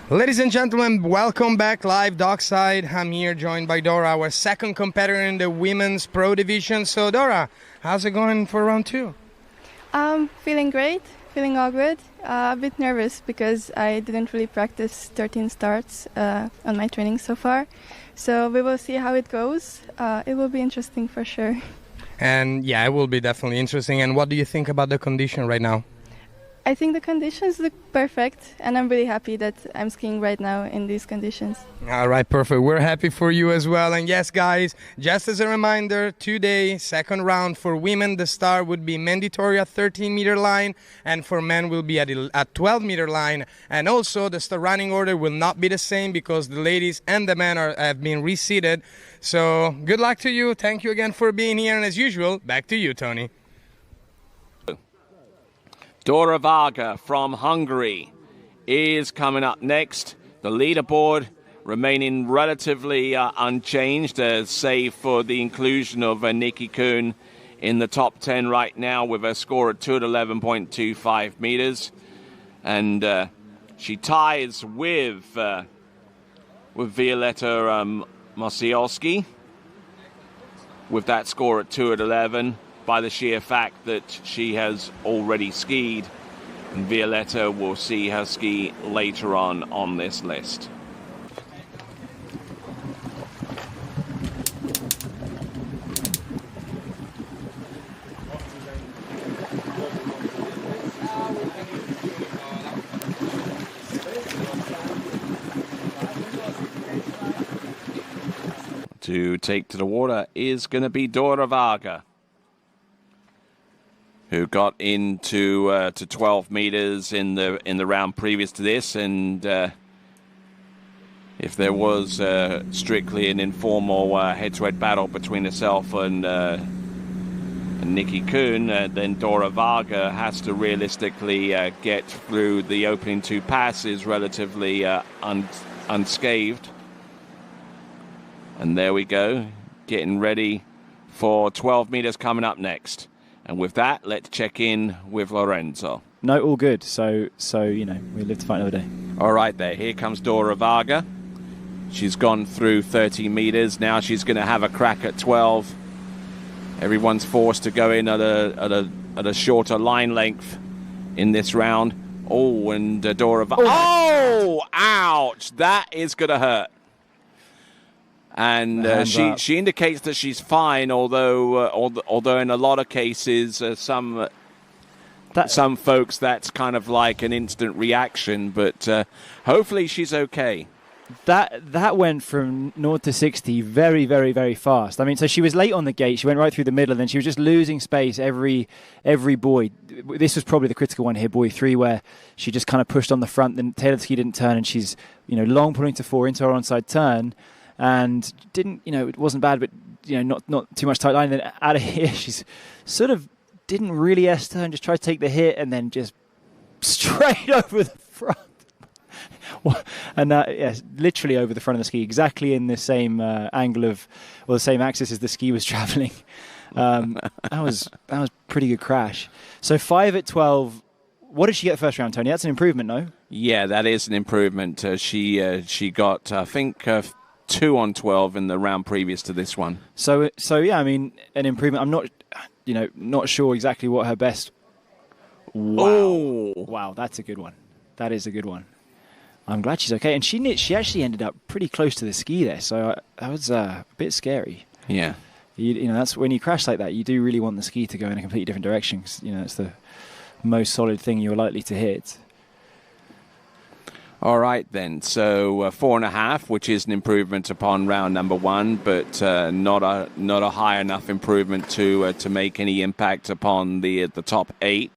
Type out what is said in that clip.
Ladies and gentlemen, welcome back live dockside. I'm here joined by Dora, our second competitor in the women's pro division. So Dora, how's it going for round two? Feeling great, feeling all good. A bit nervous because I didn't really practice 13 starts on my training so far. So we will see how it goes. It will be interesting for sure. And yeah, it will be definitely interesting. And what do you think about the condition right now? I think the conditions look perfect, and I'm really happy that I'm skiing right now in these conditions. All right, perfect. We're happy for you as well. And yes, guys, just as a reminder, today, second round for women, the start would be mandatory at 13-meter line, and for men will be at 12-meter line. And also, the running order will not be the same because the ladies and the men have been reseated. So good luck to you. Thank you again for being here. And as usual, back to you, Tony. Dora Varga from Hungary is coming up next. The leaderboard remaining relatively unchanged, save for the inclusion of Nikki Kuhn in the top 10 right now with a score of 211.25 meters. And she ties with Violetta Mosielski with that score at 2:11. By the sheer fact that she has already skied, and Violetta will see her ski later on this list. To take to the water is going to be Dora Varga, who got into to 12 meters in the round previous to this, and if there was strictly an informal head-to-head battle between herself and Nikki Kuhn, then Dora Varga has to realistically get through the opening two passes relatively unscathed. And there we go, getting ready for 12 meters coming up next. And with that, let's check in with Lorenzo. No, all good. So you know, we live to fight another day. All right, there. Here comes Dora Varga. She's gone through 30 meters. Now she's going to have a crack at 12. Everyone's forced to go in at a shorter line length in this round. Oh, and Dora Varga. Oh, ouch! That is going to hurt. And she indicates that she's fine, although in a lot of cases, some folks, that's kind of like an instant reaction. But hopefully she's okay. That went from 0 to 60 very, very, very fast. I mean, so she was late on the gate. She went right through the middle, and then she was just losing space every buoy. This was probably the critical one here, buoy 3, where she just kind of pushed on the front. Then tailored ski didn't turn, and she's long pulling to 4 into her onside turn. And didn't, it wasn't bad, but, not too much tight line. And then out of here, she's sort of didn't really S-turn, just tried to take the hit and then just straight over the front. And yes, literally over the front of the ski, exactly in the same angle or the same axis as the ski was traveling. That was pretty good crash. So 5 at 12. What did she get first round, Tony? That's an improvement, no? Yeah, that is an improvement. She got, I think, 2 on 12 in the round previous to this one. So yeah, I mean, an improvement. I'm not sure exactly what her best. Wow, that's a good one. That is a good one. I'm glad she's okay, and she actually ended up pretty close to the ski there. So that was a bit scary. Yeah, that's when you crash like that. You do really want the ski to go in a completely different direction. 'Cause, it's the most solid thing you're likely to hit. All right, then. So 4.5, which is an improvement upon round number 1, but not a high enough improvement to make any impact upon the top 8.